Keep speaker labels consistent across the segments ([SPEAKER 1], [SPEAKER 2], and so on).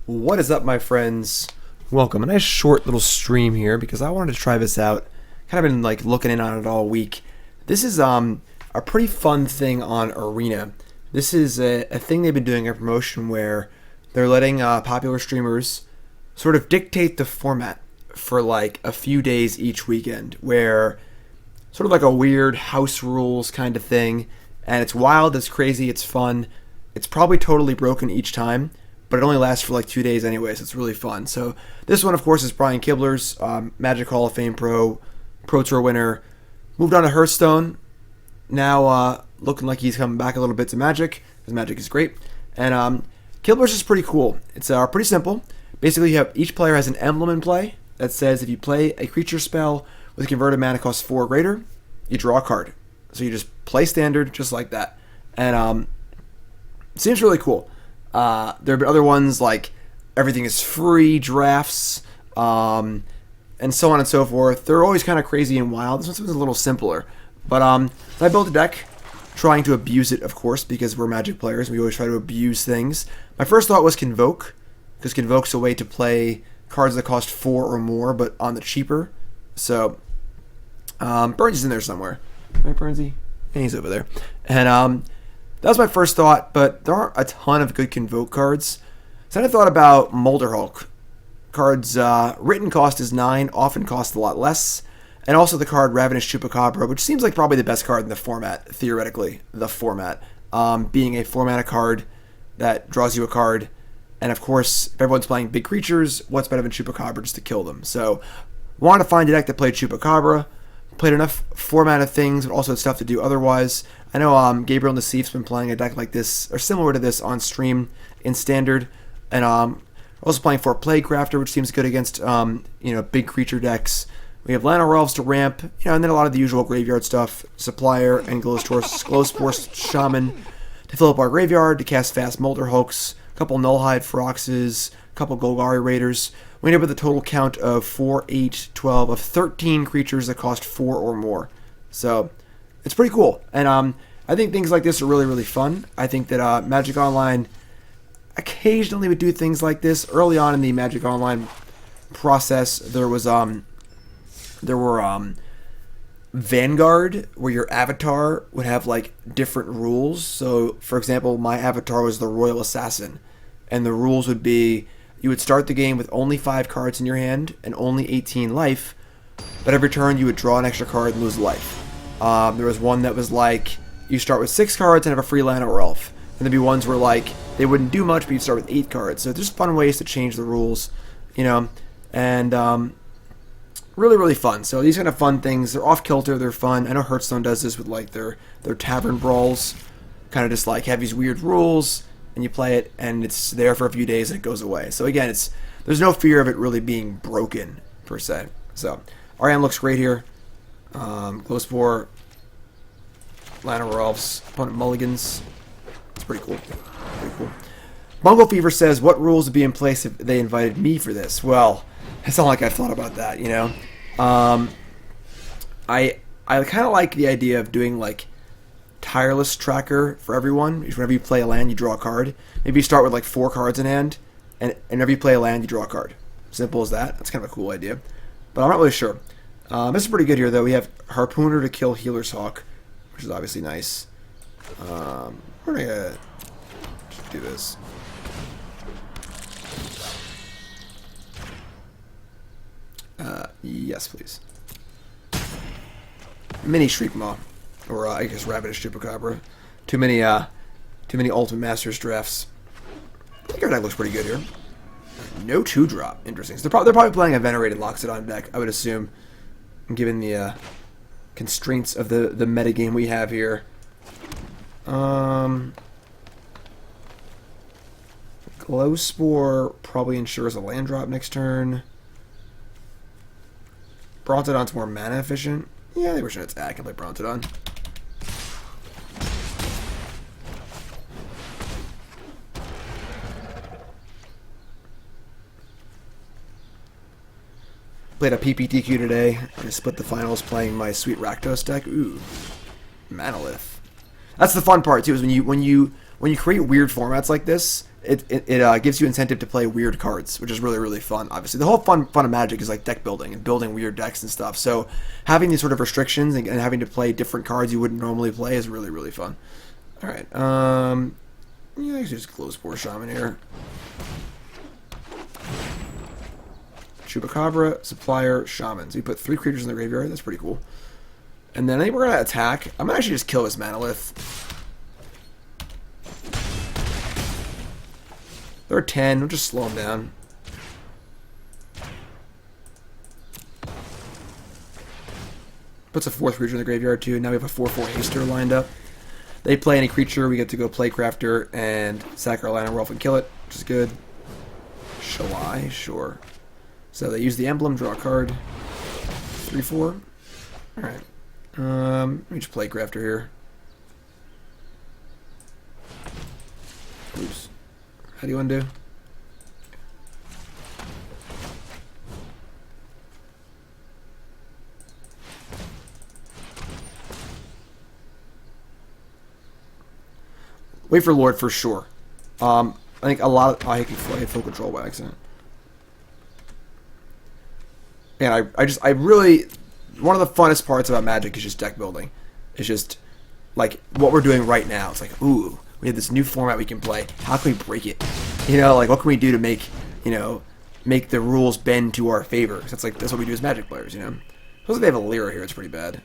[SPEAKER 1] What is up, my friends? Welcome. A nice short little stream here because I wanted to try this out. Kind of been like looking in on it all week. This is a pretty fun thing on Arena. This is a thing they've been doing, a promotion where they're letting popular streamers sort of dictate the format for like a few days each weekend, where sort of like a weird house rules kind of thing. And it's wild, it's crazy, it's fun. It's probably totally broken each time, but it only lasts for like 2 days anyway, so it's really fun. So this one, of course, is Brian KIBLER'S, Magic Hall of Fame Pro Tour winner. Moved on to Hearthstone. Now looking like he's coming back a little bit to Magic, because Magic is great. And KIBLER'S is pretty cool. It's pretty simple. Basically, each player has an emblem in play that says if you play a creature spell with a converted mana cost 4 or greater, you draw a card. So you just play standard just like that. And it seems really cool. There have been other ones like everything is free drafts, and so on and so forth. They're always kind of crazy and wild. This one's a little simpler. But I built a deck, trying to abuse it, of course, because we're Magic players. We always try to abuse things. My first thought was Convoke, because Convoke's a way to play cards that cost 4 or more, but on the cheaper. So Burns is in there somewhere. Right, Burnsy? Yeah, he's over there. And that was my first thought, but there aren't a ton of good Convoke cards. So then I thought about Molderhulk. Cards written cost is 9, often cost a lot less. And also the card Ravenous Chupacabra, which seems like probably the best card in the format, theoretically, the format. Being a 4-mana card that draws you a card. And of course, if everyone's playing big creatures, what's better than Chupacabra just to kill them? So, wanted to find a deck that played Chupacabra. Played enough 4-mana things, but also had stuff to do otherwise. I know Gabriel Nassif's been playing a deck like this, or similar to this, on stream in Standard. And also playing for Plaguecrafter, which seems good against big creature decks. We have Llanowar Elves to ramp, and then a lot of the usual graveyard stuff. Supplier and Glowspore Shaman to fill up our graveyard, to cast fast Molderhulks, a couple Nullhide Feroxes, a couple Golgari Raiders. We end up with a total count of 4, 8, 12 of 13 creatures that cost 4 or more. So it's pretty cool. And I think things like this are really, really fun. I think that Magic Online occasionally would do things like this. Early on in the Magic Online process, there were Vanguard, where your avatar would have like different rules. So, for example, my avatar was the Royal Assassin, and the rules would be you would start the game with only 5 cards in your hand and only 18 life, but every turn you would draw an extra card and lose life. There was one that was like you start with 6 cards and have a free Llanowar Elf, and there'd be ones where like they wouldn't do much, but you'd start with 8 cards. So there's fun ways to change the rules, and really, really fun. So these kind of fun things, they're off kilter, they're fun. I know Hearthstone does this with like their tavern brawls, kind of just like have these weird rules, and you play it, and it's there for a few days and it goes away. So again, there's no fear of it really being broken per se. So Ariane looks great here. Glowspore, Llanowar Elves, opponent mulligans. It's pretty cool. Pretty cool. Bungle Fever says, what rules would be in place if they invited me for this? Well, it's not like I've thought about that, I kind of like the idea of doing like tireless tracker for everyone. Whenever you play a land, you draw a card. Maybe you start with like 4 cards in hand, and whenever you play a land, you draw a card. Simple as that. That's kind of a cool idea, but I'm not really sure. This is pretty good here, though. We have Harpooner to kill Healer's Hawk, which is obviously nice. We're gonna do this. Yes, please. Mini Shriekmaw, or I guess Ravenous Chupacabra. Too many Ultimate Masters drafts. I think our deck looks pretty good here. No 2-drop. Interesting. So they're probably playing a Venerated Loxodon deck, I would assume, given the constraints of the metagame we have here. Glowspore probably ensures a land drop next turn. Brontodon's more mana efficient. Yeah, they were sure it's I can play Brontodon. Played a PPTQ today. I split the finals playing my sweet Rakdos deck. Ooh, Manolith. That's the fun part too. Is when you create weird formats like this, it gives you incentive to play weird cards, which is really, really fun. Obviously, the whole fun of Magic is like deck building and building weird decks and stuff. So having these sort of restrictions and having to play different cards you wouldn't normally play is really, really fun. All right, yeah, let's just Glowspore Shaman here. Chupacabra, Supplier, Shaman. So we put 3 creatures in the graveyard. That's pretty cool. And then I think we're gonna attack. I'm gonna actually just kill this Manalith. They're 10. We'll just slow them down. Puts a 4th creature in the graveyard too. Now we have a 4/4 haster lined up. They play any creature, we get to go Plaguecrafter and sack our Llanowar Elf and kill it, which is good. Shall I? Sure. So they use the emblem, draw a card. 3/4. Alright. Let me just Plaguecrafter here. Oops. How do you undo? Wait for Lord for sure. I think a lot of... I hit full control by accident. And I really... One of the funnest parts about Magic is just deck building. It's just, like, what we're doing right now. It's like, ooh, we have this new format we can play. How can we break it? You know, like, what can we do to make, you know, make the rules bend to our favor? That's like, that's what we do as Magic players, you know? Suppose if they have a Lyra here, it's pretty bad.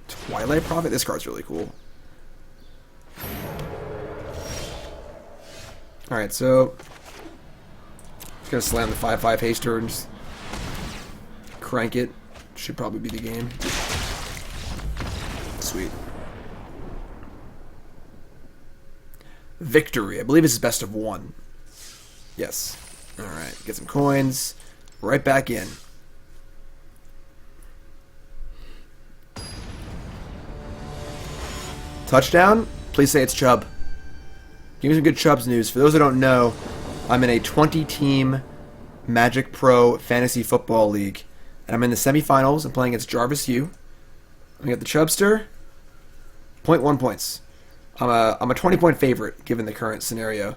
[SPEAKER 1] Twilight Prophet? This card's really cool. Alright, so... Just gonna slam the 5/5 haster and just crank it. Should probably be the game. Sweet. Victory. I believe this is best of 1. Yes. Alright, get some coins. Right back in. Touchdown? Please say it's Chubb. Give me some good Chubbs news. For those that don't know, I'm in a 20-team Magic Pro Fantasy Football League. And I'm in the semifinals. I'm playing against Jarvis Hugh. I got the Chubster. 0.1 points. I'm a 20-point favorite, given the current scenario.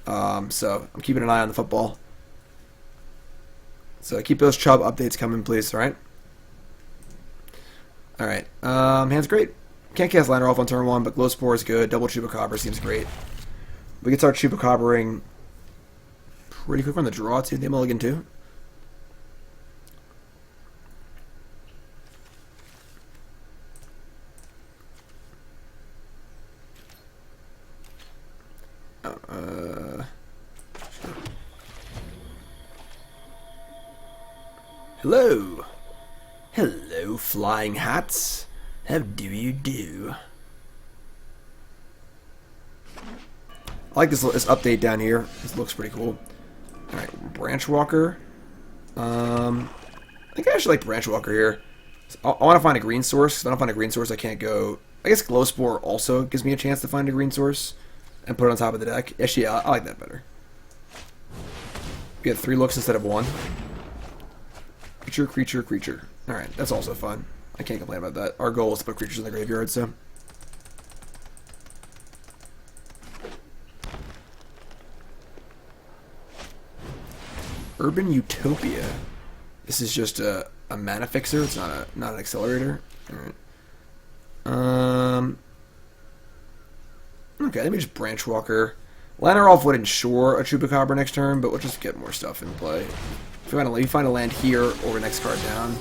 [SPEAKER 1] So I'm keeping an eye on the football. So keep those Chubb updates coming, please, alright? Alright. Hand's great. Can't cast Llanowar Elf on turn 1, but Glowspore is good. Double Chupacabra seems great. We can start Chupacabra-ing pretty quick on the draw, too. They mulligan, too. Hello. Hello, flying hats. How do you do? I like this update down here. This looks pretty cool. Alright, Branchwalker. I think I actually like Branchwalker here. I want to find a green source. If I don't find a green source, I can't go... I guess Glowspore also gives me a chance to find a green source and put it on top of the deck. Actually, yeah, I like that better. We get 3 looks instead of 1. Creature, creature, creature. Alright, that's also fun. I can't complain about that. Our goal is to put creatures in the graveyard, so... Urban Utopia. This is just a mana fixer. It's not an accelerator. Alright. Okay, let me just Branchwalker. Llanowar Elf would ensure a Chupacabra next turn, but we'll just get more stuff in play. If we find a land here or next card down.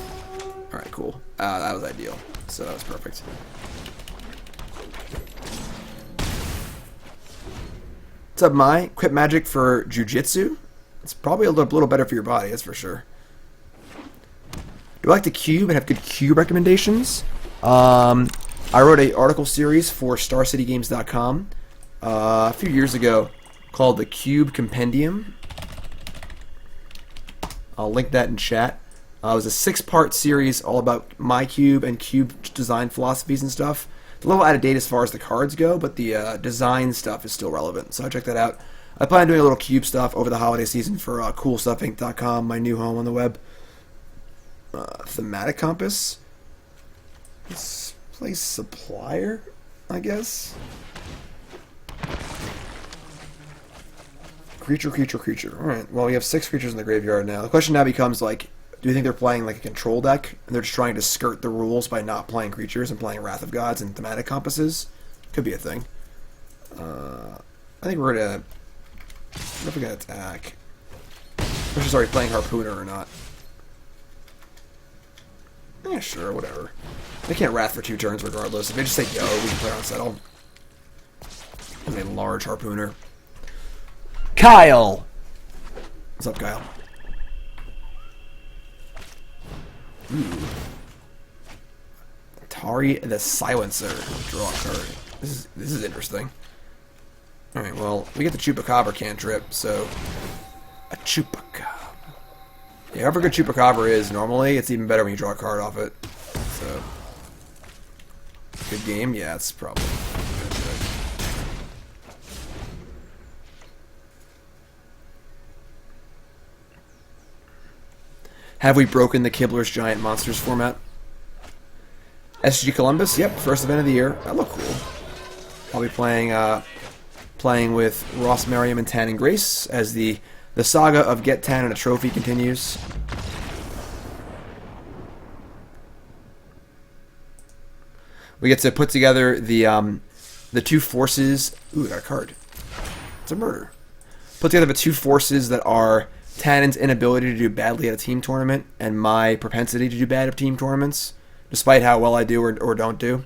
[SPEAKER 1] Alright, cool. That was ideal. So that was perfect. What's up, Mai? Quit Magic for Jiu-Jitsu? It's probably a little better for your body, that's for sure. Do I like the cube and have good cube recommendations? I wrote an article series for StarCityGames.com a few years ago called the Cube Compendium. I'll link that in chat. It was a 6-part series all about my cube and cube design philosophies and stuff. It's a little out of date as far as the cards go, but the design stuff is still relevant, so check that out. I plan on doing a little cube stuff over the holiday season for CoolStuffInc.com, my new home on the web. Thematic Compass. Let's play Supplier, I guess. Creature, creature, creature. Alright, well, we have 6 creatures in the graveyard now. The question now becomes, like, do you think they're playing, like, a control deck, and they're just trying to skirt the rules by not playing creatures and playing Wrath of Gods and Thematic Compasses? Could be a thing. I think we're gonna... What if we gotta attack? We're just already playing Harpooner or not. Yeah, sure, whatever. They can't Wrath for 2 turns regardless. If they just say go, we can play on Settle. With a large Harpooner. Kyle! What's up, Kyle? Ooh. Atari the Silencer. Draw a card. This is interesting. Alright, well, we get the Chupacabra cantrip, so... A Chupacabra. Yeah, however good Chupacabra is normally, it's even better when you draw a card off it. So... Good game? Yeah, it's probably... Have we broken the KIBLER'S Giant Monsters format? SG Columbus? Yep, first event of the year. That looked cool. I'll be playing with Ross Merriam and Tan and Grace as the saga of Get Tan and a Trophy continues. We get to put together the 2 forces. Ooh, I got a card. It's a murder. Put together the 2 forces that are Tannen's inability to do badly at a team tournament and my propensity to do bad at team tournaments, despite how well I do or don't do.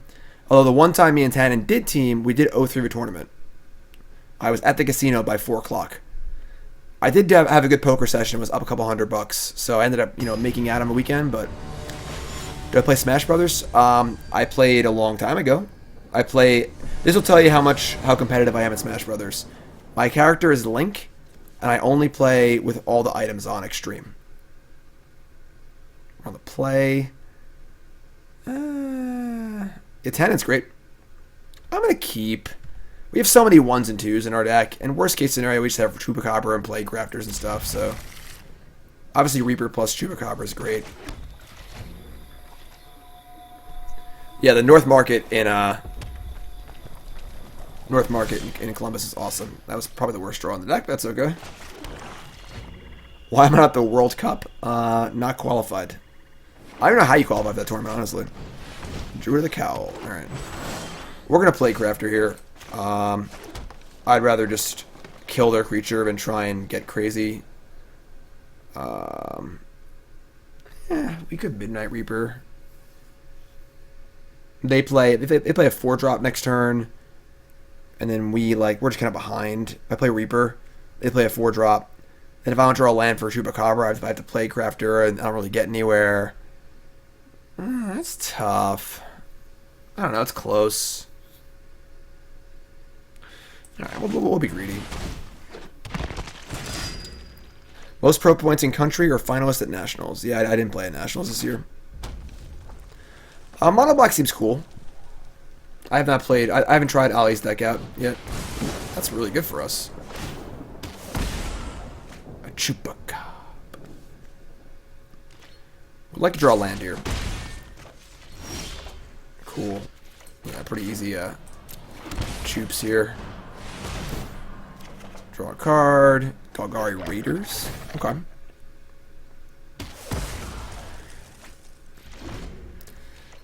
[SPEAKER 1] Although the one time me and Tannen did team, we did 0-3 the tournament. I was at the casino by 4 o'clock. I did have a good poker session. It was up a couple $100, so I ended up, making out on the weekend. But do I play Smash Brothers? I played a long time ago. This will tell you how competitive I am at Smash Brothers. My character is Link, and I only play with all the items on Extreme. On the play. Attendance great. I'm going to keep. We have so many 1s and 2s in our deck, and worst case scenario, we just have Chupacabra and Plaguecrafters and stuff, so. Obviously, Reaper plus Chupacabra is great. Yeah, the North Market in Columbus is awesome. That was probably the worst draw in the deck. That's okay. Why am I not at the World Cup? Not qualified. I don't know how you qualify for that tournament, honestly. Drew of the Cowl. Alright. We're going to play Crafter here. I'd rather just kill their creature than try and get crazy. Yeah, we could Midnight Reaper. They play a 4-drop next turn. And then we're just kind of behind. I play Reaper. They play a 4-drop. And if I don't draw a land for Chupacabra, I have to play Crafter, and I don't really get anywhere. That's tough. I don't know. It's close. All right, we'll be greedy. Most pro points in country or finalist at nationals? Yeah, I didn't play at nationals this year. Mono Black seems cool. I have not played. I haven't tried Ollie's deck out yet. That's really good for us. A Chupacabra. Would like to draw land here. Cool. Yeah, pretty easy. Chups here. Draw a card. Golgari Raiders. Okay.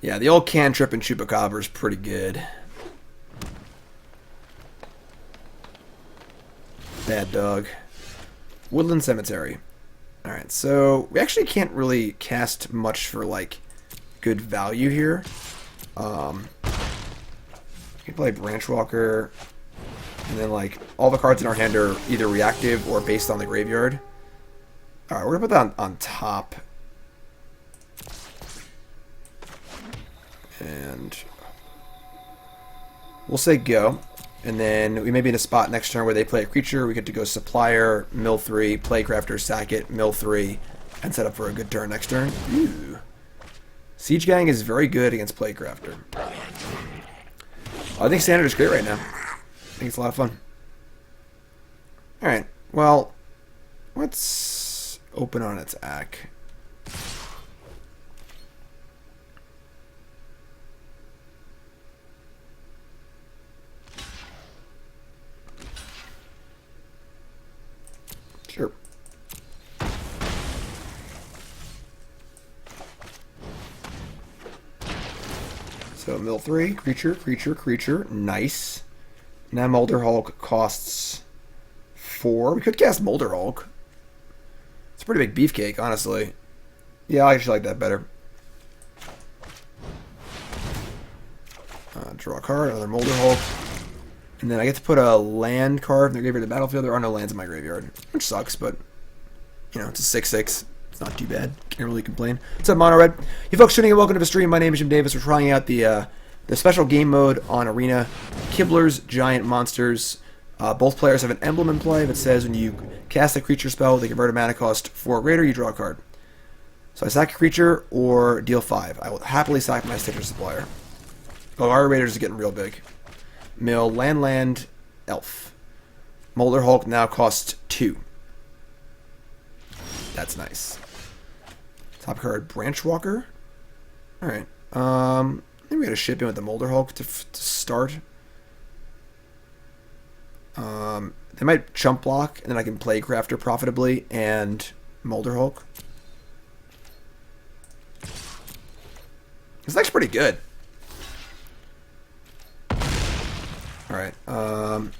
[SPEAKER 1] Yeah, the old cantrip and Chupacabra is pretty good. Bad dog. Woodland Cemetery. Alright, so we actually can't really cast much for, good value here. You can play Branchwalker, and then, all the cards in our hand are either reactive or based on the graveyard. Alright, we're going to put that on top. And we'll say go. And then we may be in a spot next turn where they play a creature. We get to go Supplier, mill 3, Plaguecrafter, sack it, mill 3, and set up for a good turn next turn. Ooh. Siege Gang is very good against Plaguecrafter. I think Standard is great right now. I think it's a lot of fun. Alright, well, let's open on attack. Sure. So mill 3, creature. Nice. Now Molderhulk costs 4. We could cast Molderhulk. It's a pretty big beefcake, honestly. Yeah, I actually like that better. Draw a card, another Molderhulk. And then I get to put a land card in the graveyard of the battlefield. There are no lands in my graveyard, which sucks, but, you know, it's a 6/6. It's not too bad. Can't really complain. What's up, Mono Red? You folks tuning in, welcome to the stream. My name is Jim Davis. We're trying out the special game mode on Arena. KIBLER'S Giant Monsters. Both players have an emblem in play that says when you cast a creature spell, they convert a mana cost 4 or greater, you draw a card. So I sack a creature or deal 5. I will happily sack my Stitcher Supplier. Golgari Raiders is getting real big. Mill, land, elf. Molderhulk now costs 2. That's nice. Top card, Branchwalker. Alright. I think we gotta ship in with the Molderhulk to start. They might chump block, and then I can Plaguecrafter profitably and Molderhulk. This deck's pretty good. Alright, so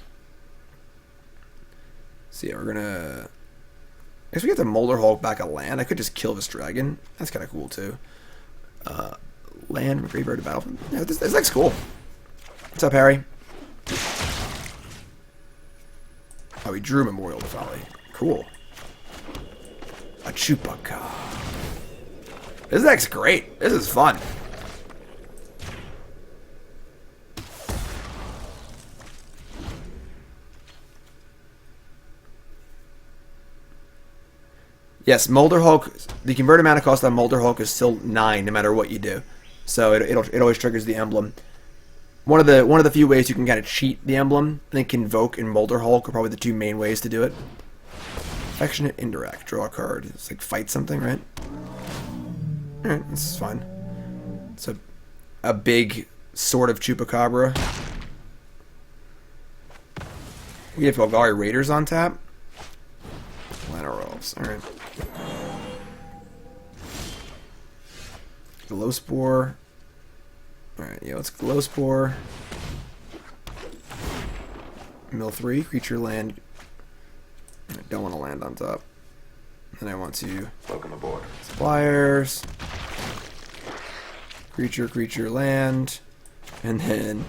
[SPEAKER 1] yeah, we're gonna... I guess we get the Molderhulk back a land. I could just kill this dragon. That's kind of cool, too. Land, graveyard, battlefield. Yeah, this deck's cool. What's up, Harry? Oh, we drew Memorial to Folly. Cool. A Chupacabra. This deck's great. This is fun. Yes, Molderhulk, the converted mana cost on Molderhulk is still 9 no matter what you do. So it always triggers the emblem. One of the few ways you can kind of cheat the emblem, I think Convoke and Molderhulk are probably the 2 main ways to do it. Affectionate Indirect, draw a card. It's like fight something, right? Alright, this is fine. It's a big sort of Chupacabra. We have Golgari Raiders on tap. Llanowar Elves, alright. Glowspore. Alright, yeah, let's Glowspore. Mill 3, creature land. I don't want to land on top. And I want to...
[SPEAKER 2] Welcome aboard.
[SPEAKER 1] Suppliers. Creature, land. And then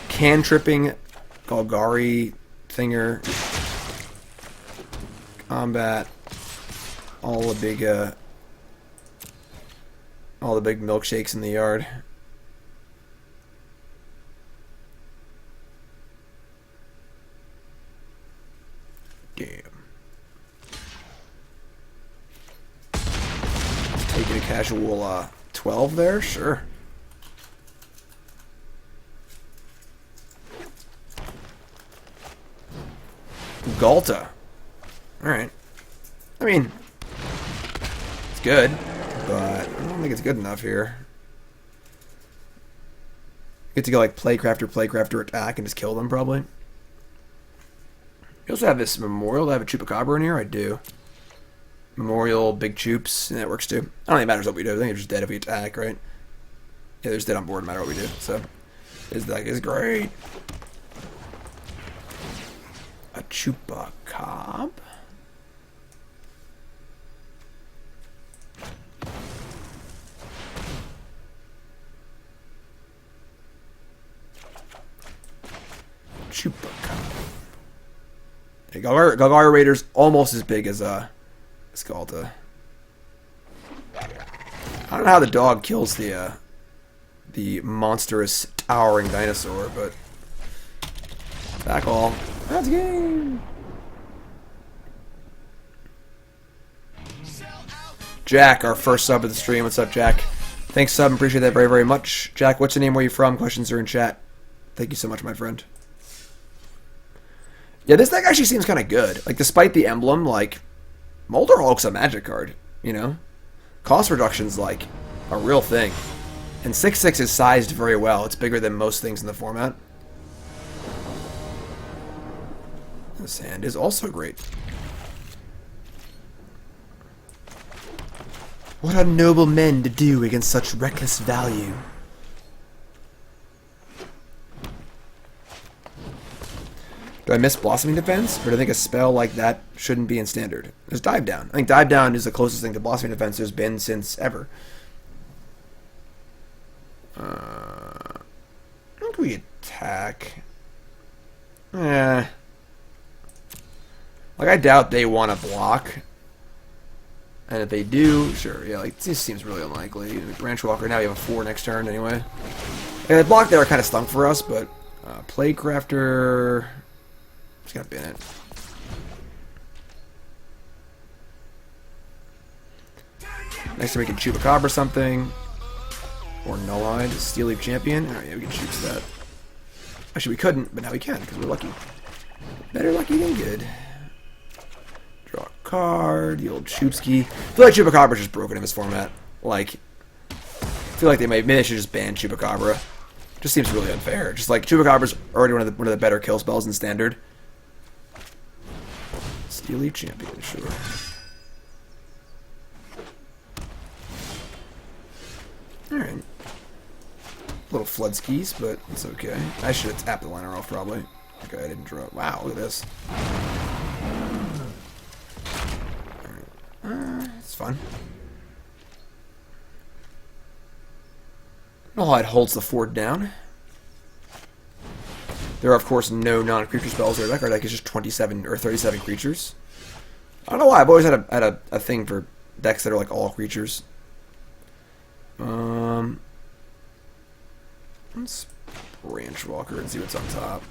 [SPEAKER 1] cantripping Golgari thinger. Combat. All the big milkshakes in the yard. Damn. Taking a casual 12 there, sure. Galta. Alright. I mean, it's good, but I don't think it's good enough here. Get to go like Plaguecrafter, attack, and just kill them, probably. You also have this Memorial. Do I have a Chupacabra in here? I do. Memorial, big Chups, and that works too. I don't think it matters what we do. I think they're just dead if we attack, right? Yeah, they're just dead on board no matter what we do. So, this deck is great. A Chupacabra. Chupacabra. Hey, Golgari Raiders almost as big as Galta. I don't know how the dog kills the monstrous towering dinosaur, but back all. That's game. Jack, our first sub of the stream. What's up, Jack? Thanks, sub. Appreciate that very, very much. Jack, what's your name? Where you from? Questions are in chat. Thank you so much, my friend. Yeah, this deck actually seems kind of good. Like, despite the emblem, like, Molderhulk's a magic card, you know? Cost reduction's, like, a real thing. And 6/6 is sized very well. It's bigger than most things in the format. This hand is also great. What are noble men to do against such reckless value? Do I miss Blossoming Defense? Or do I think a spell like that shouldn't be in Standard? There's Dive Down. I think Dive Down is the closest thing to Blossoming Defense there's been since ever. I think we attack. Like, I doubt they want to block. And if they do, sure, yeah, like, this seems really unlikely. Branchwalker, now we have a 4 next turn anyway. Yeah, the block there kind of stunk for us, but Plaguecrafter, just gotta bin it. Next time we can Chupacabra something. Or Nullhide, Steel Leaf Champion. Alright, yeah, we can choose that. Actually, we couldn't, but now we can, because we're lucky. Better lucky than good. Draw a card, the old Chupski. I feel like Chupacabra's just broken in this format. Like, I feel like maybe they should just ban Chupacabra. Just seems really unfair. Just like, Chupacabra's already one of the better kill spells in Standard. Steel Leaf Champion, sure. Alright. Little flood skis, but it's okay. I should have tapped the liner off probably. Okay, I didn't draw it. Wow, look at this. Alright. It's fun. Nullhide holds the fort down. There are, of course, no non-creature spells. Our deck is just 27 or 37 creatures. I don't know why. I've always had a thing for decks that are like all creatures. Let's Branchwalker and see what's on top.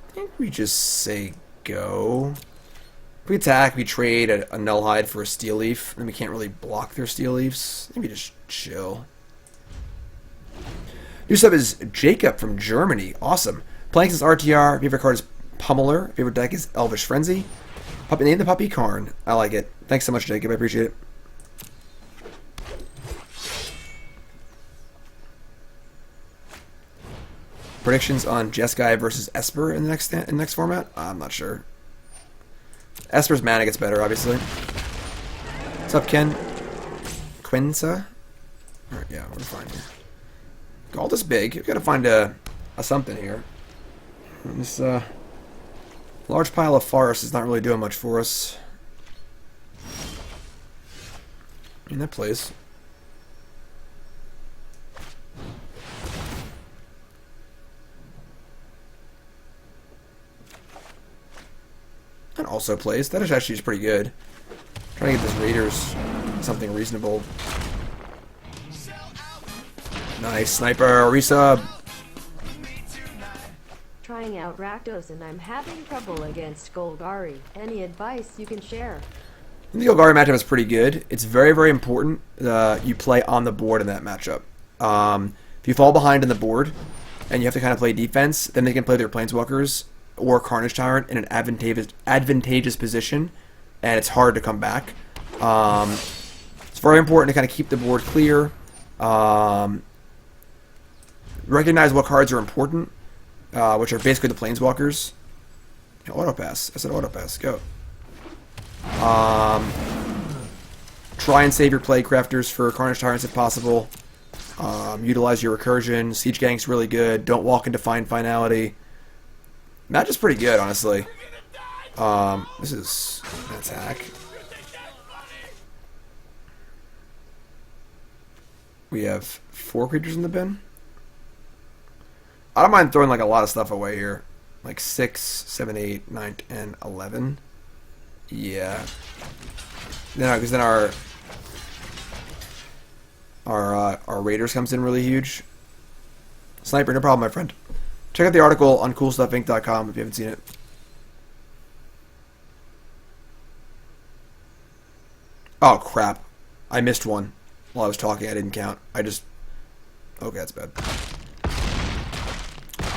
[SPEAKER 1] I think we just say go. If we attack, we trade a Nullhide for a Steel Leaf, then we can't really block their Steel Leafs. Maybe just chill. New sub is Jacob from Germany. Awesome. Playing since RTR. Favorite card is Pummeler. Favorite deck is Elvish Frenzy. Name the puppy Karn. I like it. Thanks so much, Jacob. I appreciate it. Predictions on Jeskai versus Esper in the next format? I'm not sure. Esper's mana gets better, obviously. What's up, Ken? Quinza? Alright, yeah, we're fine here. Gold is big. We've got to find a something here. And this large pile of forest is not really doing much for us. I mean, that plays. That also plays. That is actually pretty good. Trying to get this Raiders something reasonable. Nice sniper, resub.
[SPEAKER 2] Trying out Rakdos and I'm having trouble against Golgari. Any advice you can share?
[SPEAKER 1] I think the Golgari matchup is pretty good. It's very, very important you play on the board in that matchup. If you fall behind in the board and you have to kind of play defense, then they can play their Planeswalkers or Carnage Tyrant in an advantageous position, and it's hard to come back. It's very important to kind of keep the board clear. Recognize what cards are important, which are basically the Planeswalkers. Yeah, auto pass. I said auto pass. Go. Try and save your Plaguecrafters for Carnage Tyrants if possible. Utilize your recursion. Siege Gang's really good. Don't walk into Finality. Match is pretty good, honestly. This is an attack. We have 4 creatures in the bin. I don't mind throwing like a lot of stuff away here. Like 6, 7, 8, 9, 10, 11. Yeah. Because then our Raiders comes in really huge. Sniper, no problem, my friend. Check out the article on CoolStuffInc.com if you haven't seen it. Oh, crap. I missed one while I was talking. I didn't count. Okay, that's bad.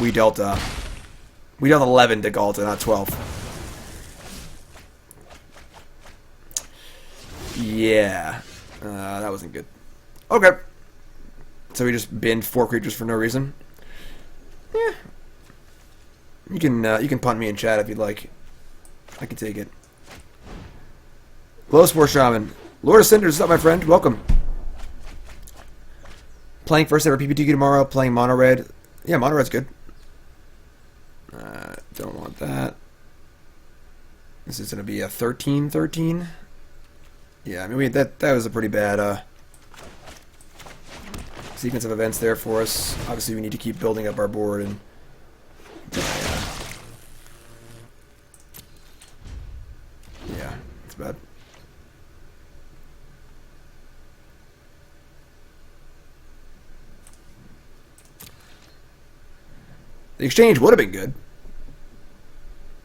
[SPEAKER 1] We dealt 11 to Galta, not 12. Yeah. That wasn't good. Okay. So we just binned 4 creatures for no reason. Yeah. You can punt me in chat if you'd like. I can take it. Glowspore Shaman. Lord of Cinders, what's up, my friend? Welcome. Playing first ever PPTQ tomorrow. Playing Mono Red. Yeah, Mono Red's good. Don't want that. This is going to be a 13-13. Yeah, I mean, that was a pretty bad sequence of events there for us. Obviously, we need to keep building up our board. And yeah, it's bad. The exchange would have been good,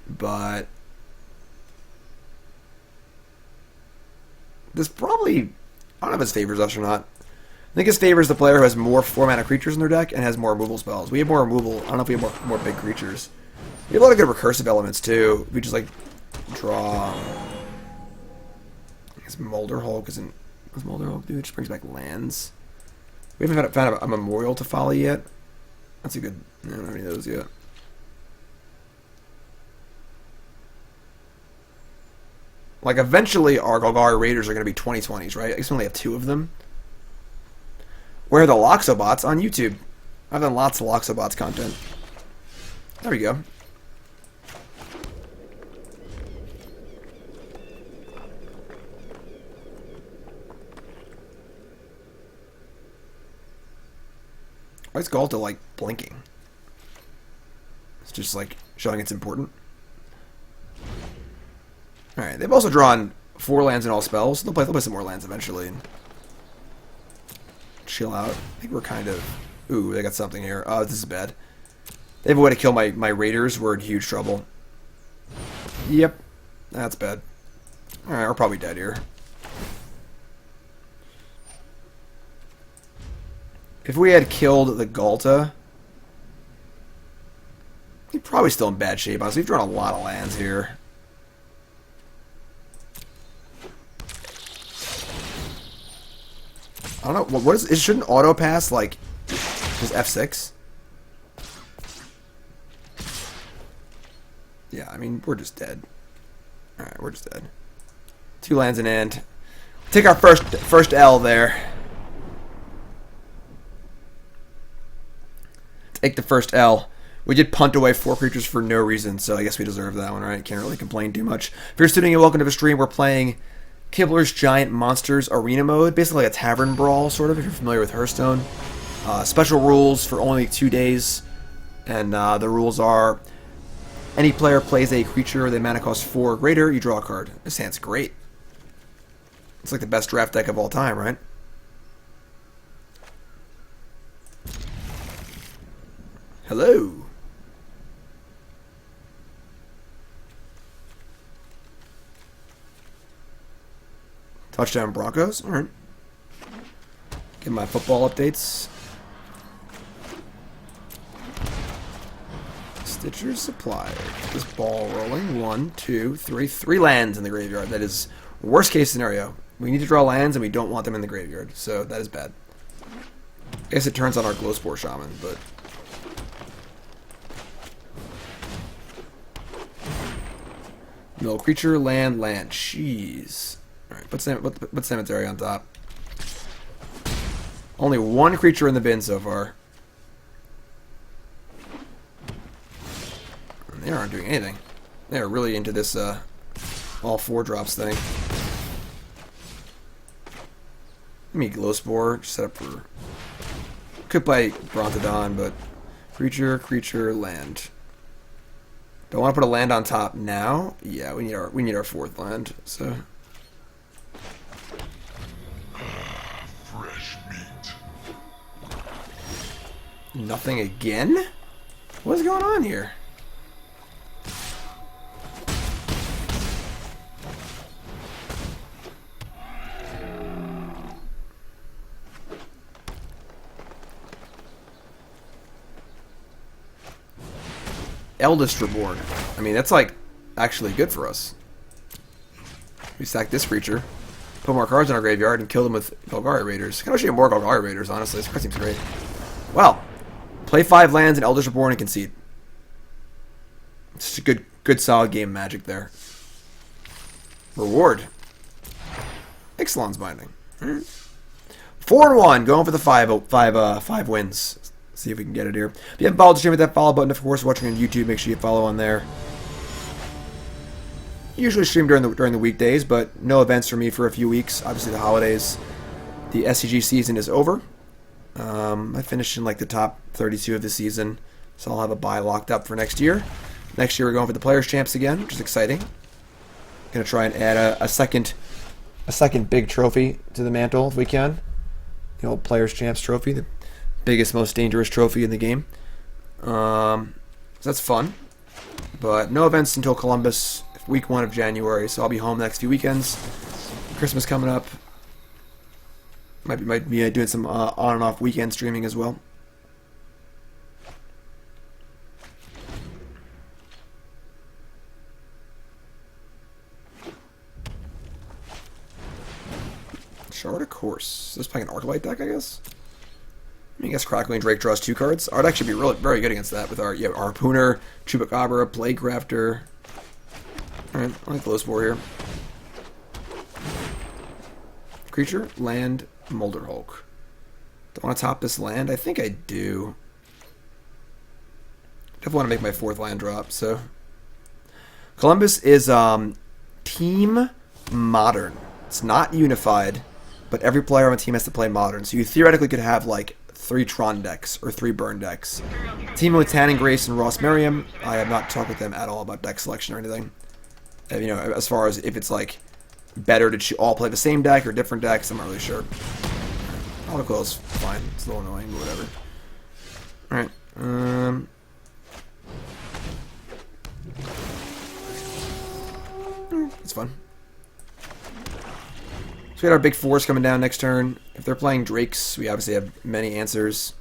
[SPEAKER 1] but this probably, I don't know if this favors us or not. I think this favors the player who has more 4-mana creatures in their deck and has more removal spells. We have more removal. I don't know if we have more big creatures. We have a lot of good recursive elements too. We just like draw. I guess Molderhulk isn't. What's Molderhulk do? It just brings back lands. We haven't found a memorial to Folly yet. That's a good. I don't have any of those yet. Like, eventually our Golgari Raiders are going to be 2020s, right? I guess we only have 2 of them. Where are the Loxobots? On YouTube. I've done lots of Loxobots content. There we go. Why is Galta, like, blinking? It's just, like, showing it's important. Alright, they've also drawn 4 lands and all spells. They'll play some more lands eventually. And chill out. I think we're kind of... Ooh, they got something here. Oh, this is bad. They have a way to kill my Raiders. We're in huge trouble. Yep. That's bad. Alright, we're probably dead here. If we had killed the Galta, he'd probably still in bad shape. Honestly, we've drawn a lot of lands here. I don't know. What is it? Shouldn't auto pass like just F6? Yeah, I mean, we're just dead. Alright, we're just dead. 2 lands in hand. Take our first L there. Take the first L. We did punt away 4 creatures for no reason, so I guess we deserve that one, right? Can't really complain too much. If you're tuning in, welcome to the stream. We're playing KIBLER'S Giant Monsters Arena Mode. Basically like a tavern brawl, sort of, if you're familiar with Hearthstone. Special rules for only 2 days. And the rules are... Any player plays a creature that mana costs 4 or greater, you draw a card. This hand's great. It's like the best draft deck of all time, right? Hello. Touchdown Broncos. All right. Get my football updates. Stitcher's Supplier. Get this ball rolling. 1, 2, 3. 3 lands in the graveyard. That is worst case scenario. We need to draw lands and we don't want them in the graveyard. So that is bad. I guess it turns on our Glowspore Shaman, but... No creature, land. Jeez. Alright, put Cemetery on top. Only 1 creature in the bin so far. And they aren't doing anything. They are really into this all 4 drops thing. Give me Glowspore. Just set up for... Could play Brontodon, but... Creature, land. Do I want to put a land on top now? Yeah, we need our 4th land, so...
[SPEAKER 3] Fresh meat.
[SPEAKER 1] Nothing again? What's going on here? Eldest Reborn. I mean, that's like actually good for us. We sack this creature, put more cards in our graveyard, and kill them with Golgari Raiders. I kind of wish we had more Golgari Raiders, honestly. This card seems great. Well, Play 5 lands and Elders Reborn and concede. It's a good solid game of Magic there. Reward. Ixalan's Binding. 4-1. Going for the 5 wins. See if we can get it here. If you haven't followed the stream, hit that follow button. Of course, watching on YouTube, make sure you follow on there. Usually stream during the weekdays, but no events for me for a few weeks. Obviously, the holidays. The SCG season is over. I finished in like the top 32 of the season, so I'll have a bye locked up for next year. Next year, we're going for the Players' Champs again, which is exciting. Gonna try and add a second big trophy to the mantle if we can. The old Players' Champs trophy, the biggest, most dangerous trophy in the game. So that's fun. But no events until Columbus, week 1 of January, so I'll be home the next few weekends. Christmas coming up. Might be doing some on and off weekend streaming as well. Shard, of course. This is playing an Arclight deck, I guess. I guess Crackling Drake draws 2 cards. Our deck should be really very good against that with our Harpooner, Chupacabra, Plaguecrafter. Alright, I like Glowspore here. Creature, land, Molderhulk. Do I want to top this land? I think I do. Definitely want to make my 4th land drop, so. Columbus is team modern. It's not unified, but every player on the team has to play modern. So you theoretically could have like 3 Tron decks or 3 Burn decks. Team with Tanning Grace and Ross Merriam. I have not talked with them at all about deck selection or anything. You know, as far as if it's like better to all play the same deck or different decks, I'm not really sure. Autoclose, fine. It's a little annoying, but whatever. Alright. It's fun. So we got our big 4s coming down next turn. If they're playing Drakes, we obviously have many answers.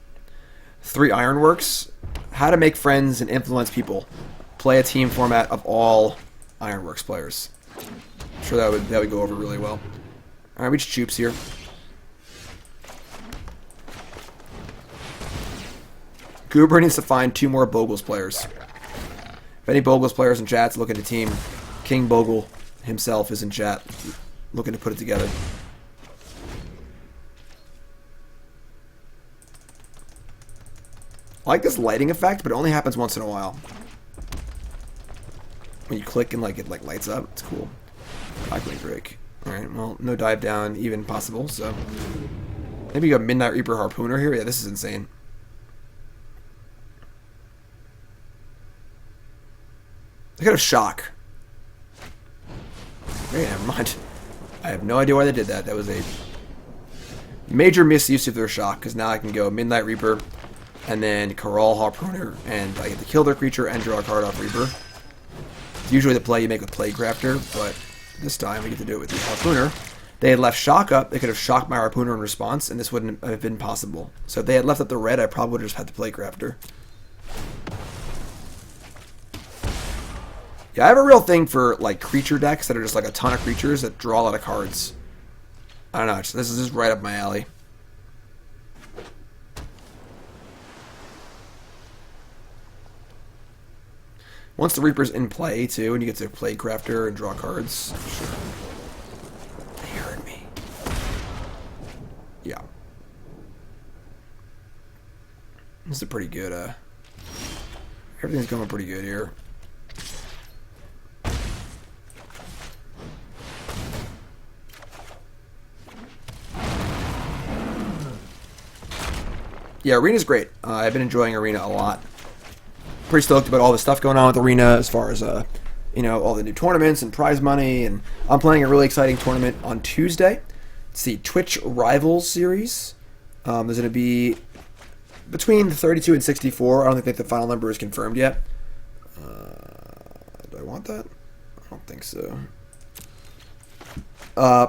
[SPEAKER 1] 3 Ironworks. How to make friends and influence people. Play a team format of all Ironworks players. I'm sure that would go over really well. Alright, we just Choops here. Goober needs to find 2 more Bogles players. If any Bogles players in chat's looking to team, King Bogle himself is in chat, looking to put it together. I like this lighting effect, but it only happens once in a while. When you click and it lights up, it's cool. Blackling Drake. Alright, well, no dive down even possible, so. Maybe you got Midnight Reaper Harpooner here? Yeah, this is insane. I got a shock. Okay, never mind. I have no idea why they did that. That was a major misuse of their shock, because now I can go Midnight Reaper and then Kraul Harpooner, and I get to kill their creature and draw a card off Reaper. It's usually the play you make with Plaguecrafter, but this time we get to do it with the Harpooner. They had left shock up. They could have shocked my Harpooner in response, and this wouldn't have been possible. So if they had left up the red, I probably would have just had the Plaguecrafter. Yeah, I have a real thing for creature decks that are just a ton of creatures that draw a lot of cards. I don't know. This is just right up my alley. Once the Reaper's in play too, and you get to Plaguecrafter and draw cards. Sure. They heard me. Yeah. This is a pretty good. Everything's going pretty good here. Yeah, Arena's great. I've been enjoying Arena a lot. Pretty stoked about all the stuff going on with Arena as far as, all the new tournaments and prize money. And I'm playing a really exciting tournament on Tuesday. It's the Twitch Rivals series. There's going to be between 32 and 64. I don't think the final number is confirmed yet. Do I want that? I don't think so.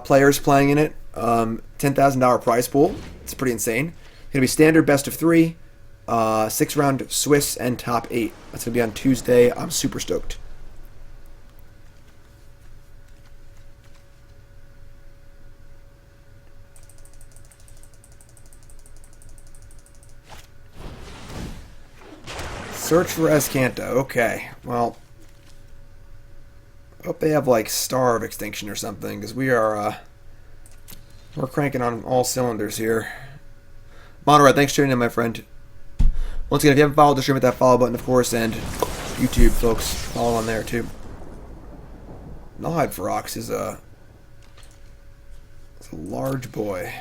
[SPEAKER 1] Players playing in it. $10,000 prize pool. It's pretty insane. Going to be standard best of 3, 6-round Swiss, and top 8. That's going to be on Tuesday. I'm super stoked. Search for Escanto. Okay, well, hope they have like Star of Extinction or something, because we're cranking on all cylinders here. Monterey, thanks for tuning in, my friend. Once again, if you haven't followed the stream, hit that follow button, of course, and YouTube, folks, follow on there too. Nullhide Ferox is a large boy.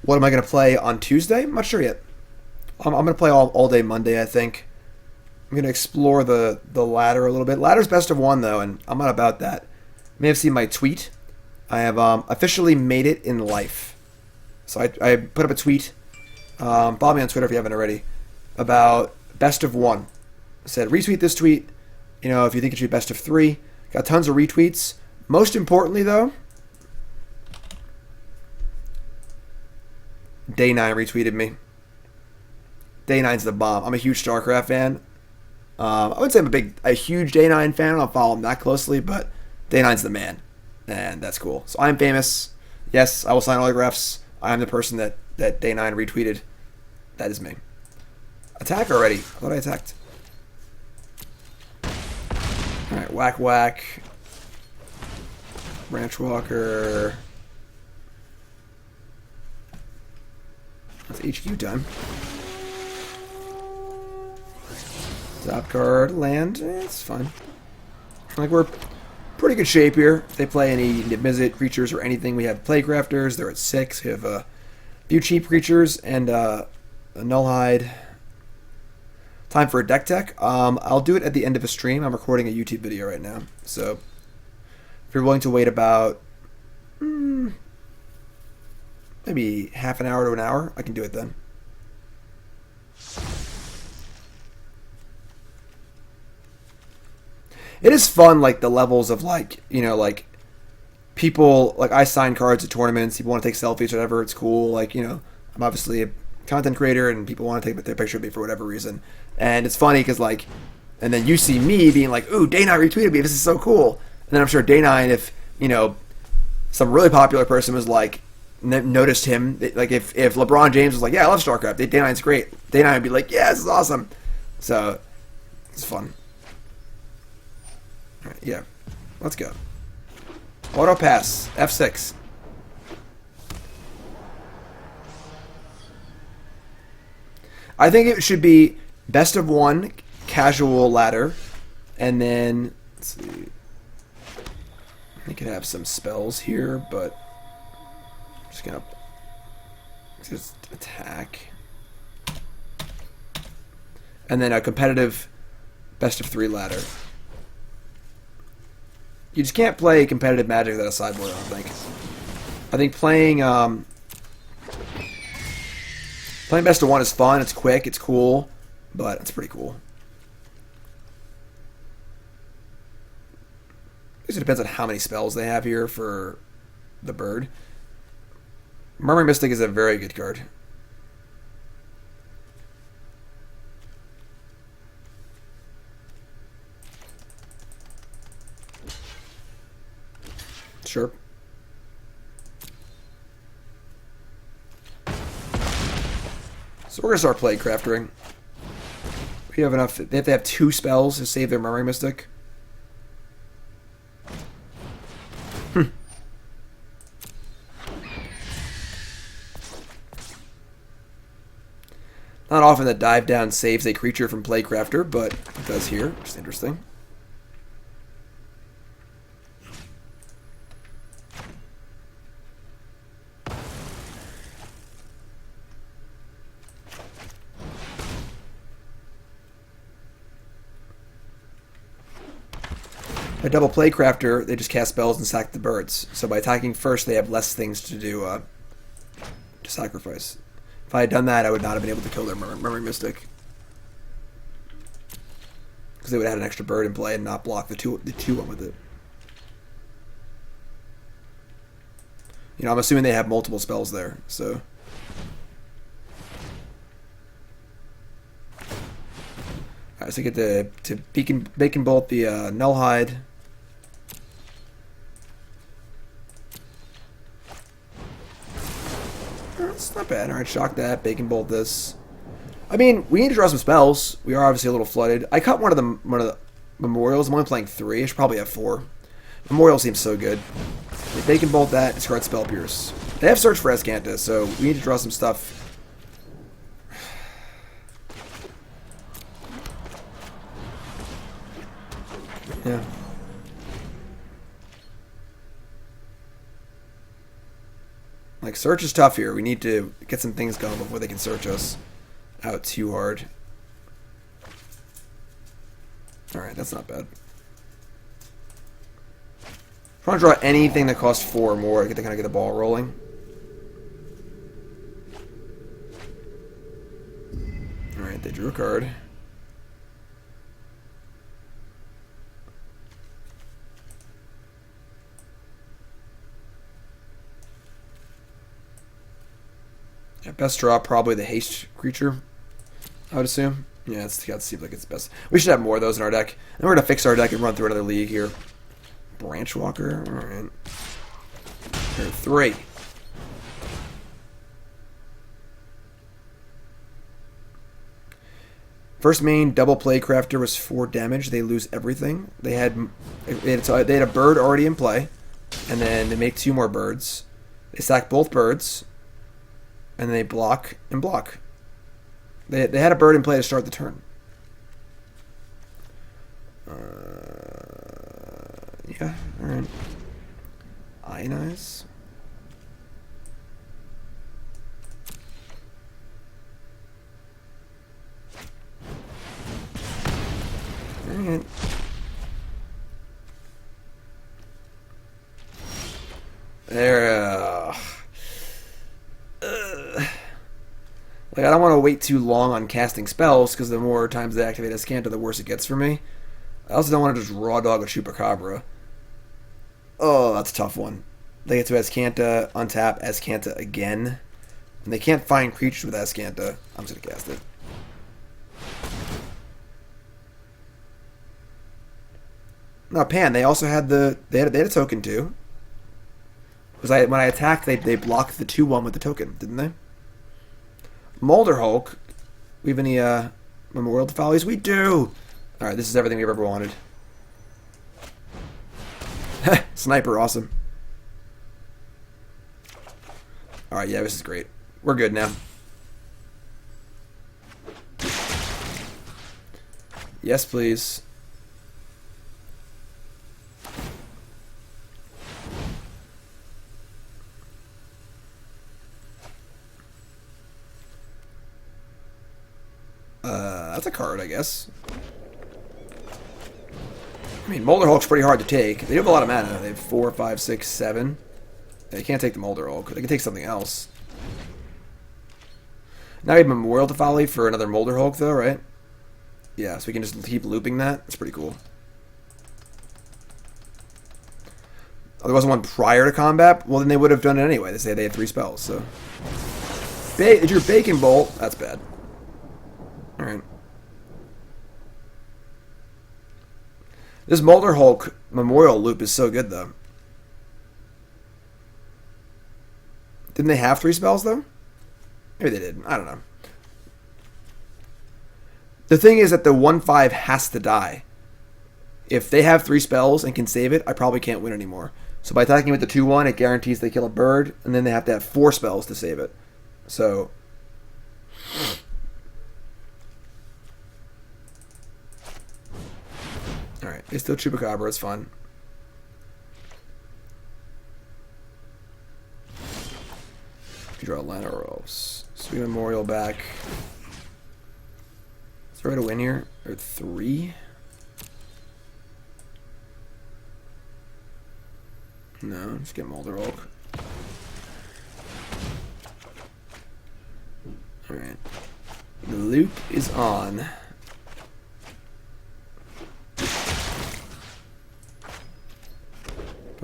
[SPEAKER 1] What am I going to play on Tuesday? I'm not sure yet. I'm going to play all day Monday, I think. I'm going to explore the ladder a little bit. Ladder's best of one, though, and I'm not about that. You may have seen my tweet. I have officially made it in life. So I put up a tweet. Follow me on Twitter if you haven't already. About best of one. I said, retweet this tweet. You know, if you think it should be best of 3. Got tons of retweets. Most importantly, though, Day 9 retweeted me. Day 9's the bomb. I'm a huge StarCraft fan. I wouldn't say I'm a huge Day 9 fan. I don't follow him that closely, but Day 9's the man. And that's cool. So I'm famous. Yes, I will sign autographs. I am the person that Day 9 retweeted. That is me. Attack already. I thought I attacked. Alright, whack whack. Branchwalker. That's HQ time. Top card, land. It's fine. Like, we're pretty good shape here. If they play any Niv-Mizzet creatures or anything, we have Plaguecrafters. They're at 6. We have a few cheap creatures and a Nullhide. Time for a deck tech. I'll do it at the end of a stream. I'm recording a YouTube video right now. So, if you're willing to wait about maybe half an hour to an hour, I can do it then. It is fun, like, the levels of, like, you know, like, people, like, I sign cards at tournaments, people want to take selfies or whatever, it's cool, like, you know, I'm obviously a content creator, and people want to take their picture of me for whatever reason, and it's funny, because, like, and then you see me being like, ooh, Day 9 retweeted me, this is so cool, and then I'm sure Day 9, if, you know, some really popular person was, like, noticed him, like, if LeBron James was like, yeah, I love StarCraft, Day 9's great, Day 9 would be like, yeah, this is awesome, so, it's fun. Alright, yeah. Let's go. Auto pass. F6. I think it should be best of 1, casual ladder, and then, let's see. I could have some spells here, but I'm just gonna just attack. And then a competitive best of 3 ladder. You just can't play competitive Magic without a sideboard, I don't think. I think playing best of 1 is fun, it's quick, it's cool, but it's pretty cool. I guess it depends on how many spells they have here for the bird. Murmuring Mystic is a very good card. Sure. So we're going to start Plaguecraftering. We have enough. They have to have 2 spells to save their Murmuring Mystic. Not often that Dive Down saves a creature from Plaguecrafter, but it does here, which is interesting. By double Plaguecrafter, they just cast spells and sack the birds. So by attacking first, they have less things to do to sacrifice. If I had done that, I would not have been able to kill their Murmuring Mystic. Because they would have had an extra bird in play and not block the two one with it. You know, I'm assuming they have multiple spells there, so... Alright, so I get to Bacon Bolt the Nullhide. It's not bad. Alright, shock that. Bacon bolt this. I mean, we need to draw some spells. We are obviously a little flooded. I cut one of the memorials. I'm only playing 3. I should probably have 4. Memorial seems so good. Bacon bolt that. Discard Spell Pierce. They have Search for Azcanta, so we need to draw some stuff. Yeah. Like, search is tough here. We need to get some things going before they can search us out too hard. Alright, that's not bad. I want to draw anything that costs 4 or more to kind of get the ball rolling. Alright, they drew a card. Yeah, best draw, probably the haste creature, I would assume. Yeah, it seems like it's best. We should have more of those in our deck. And we're going to fix our deck and run through another league here. Branchwalker. Alright. Here, 3. First main, double Plaguecrafter was 4 damage. They lose everything. They had a bird already in play. And then they make 2 more birds. They sack both birds. And then they block and block. They had a bird in play to start the turn. Yeah, alright. Ionize. Alright. There. Like, I don't want to wait too long on casting spells, because the more times they activate Azcanta, the worse it gets for me. I also don't want to just raw dog a Chupacabra. Oh, that's a tough one. They get to Azcanta, untap, Azcanta again. And they can't find creatures with Azcanta. I'm just going to cast it. No, Pan, they also had they had a token too. Because when I attacked, they blocked the 2/1 with the token, didn't they? Molderhulk. We have any Memorial to Follies? We do! Alright, this is everything we've ever wanted. Sniper, awesome. Alright, yeah, this is great. We're good now. Yes, please. That's a card, I guess. I mean, Molderhulk's pretty hard to take. They have a lot of mana. They have 4, 5, 6, 7. They can't take the Molderhulk. They can take something else. Now we have Memorial to Folly for another Molderhulk, though, right? Yeah, so we can just keep looping that. That's pretty cool. Oh, there wasn't one prior to combat? Well, then they would have done it anyway. They say they had 3 spells, so... They drew Bacon Bolt. That's bad. Alright. This Molderhulk Memorial loop is so good, though. Didn't they have 3 spells, though? Maybe they did. I don't know. The thing is that the 1/5 has to die. If they have 3 spells and can save it, I probably can't win anymore. So by attacking with the 2/1, it guarantees they kill a bird, and then they have to have 4 spells to save it. So... Alright, they still Chupacabra, it's fun. You draw Llanowar Elves. Sweet Memorial back. Is there a way to win here? Or 3? No, just get Molderhulk. Alright. The loop is on.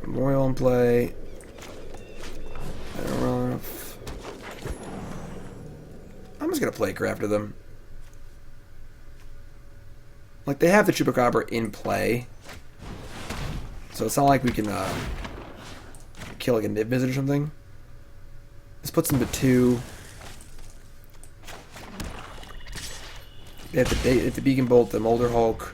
[SPEAKER 1] Memorial in play. I'm just going to Plaguecrafter them. Like, they have the Chupacabra in play. So it's not like we can kill like a Niv Visit or something. This puts them to 2. They have the Beacon Bolt, the Molderhulk.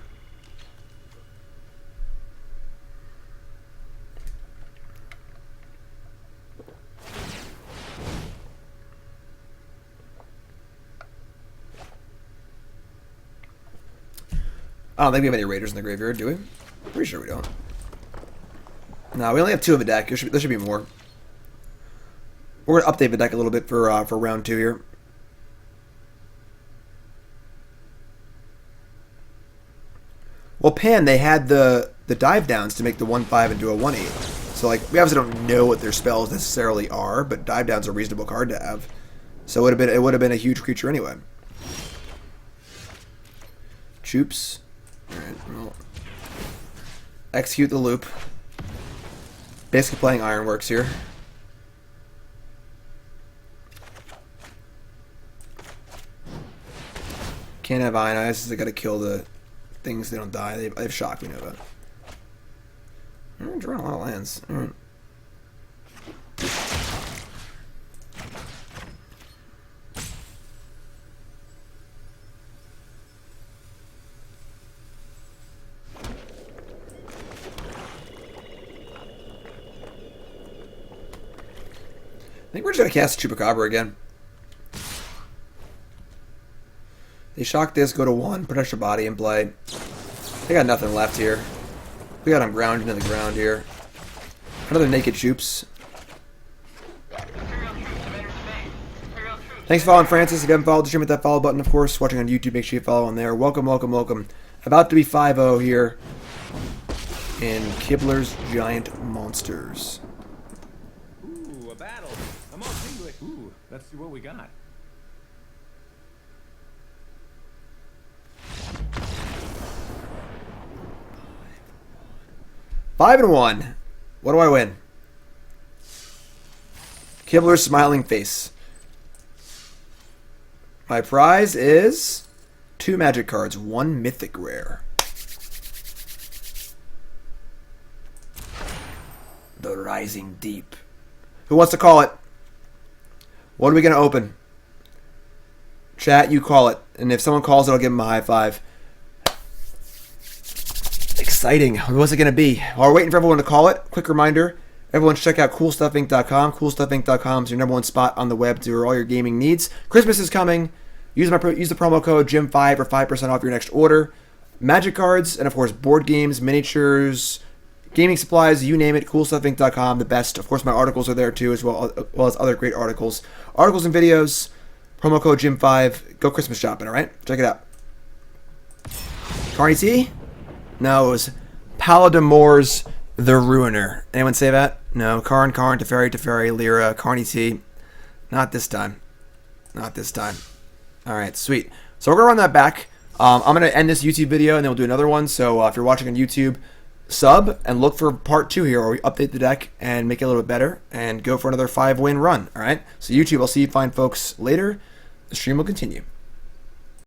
[SPEAKER 1] I don't think we have any Raiders in the graveyard, do we? Pretty sure we don't. No, we only have 2 of a deck. There should be more. We're going to update the deck a little bit for round 2 here. Well, Pan, they had the dive downs to make the 1/5 into a 1/8. So, like, we obviously don't know what their spells necessarily are, but dive down's a reasonable card to have. So it would have been a huge creature anyway. Chups. Alright, well. Execute the loop. Basically playing Ironworks here. Can't have Ionize, they gotta kill the things, they don't die. They have Shock, we know about. I'm drawing a lot of lands. Alright. I think we're just going to cast Chupacabra again. They shock this, go to 1, put extra body in play. They got nothing left here. We got them ground into the ground here. Another Naked Chups. Thanks for following, Francis. If you haven't followed the stream, hit that follow button, of course. Watching on YouTube, make sure you follow on there. Welcome, welcome, welcome. About to be 5-0 here in KIBLER'S Giant Monsters.
[SPEAKER 3] Ooh, a battle. I'm all tingly. Ooh, let's see what we got.
[SPEAKER 1] Five and 1. What do I win? KIBLER'S smiling face. My prize is 2 magic cards, 1 mythic rare. The Rising Deep. Who wants to call it? What are we going to open? Chat, you call it. And if someone calls it, I'll give them a high five. Exciting. What's it going to be? While we're waiting for everyone to call it, quick reminder, everyone check out CoolStuffInc.com. CoolStuffInc.com is your #1 spot on the web to do all your gaming needs. Christmas is coming. Use the promo code GYM5 for 5% off your next order. Magic cards, and of course board games, miniatures, gaming supplies, you name it, CoolStuffInc.com, the best. Of course my articles are there too, as well as other great articles. Articles and videos, promo code GYM5. Go Christmas shopping, alright? Check it out. Carney T? No, it was Paladin the Ruiner. Anyone say that? No. Karn, Teferi, Lyra, Carney T. Not this time. Not this time. Alright, sweet. So we're going to run that back. I'm going to end this YouTube video and then we'll do another one. So if you're watching on YouTube, sub and look for part 2 here where we update the deck and make it a little bit better and go for another 5-win run. Alright? So YouTube, I'll see you fine folks later. The stream will continue.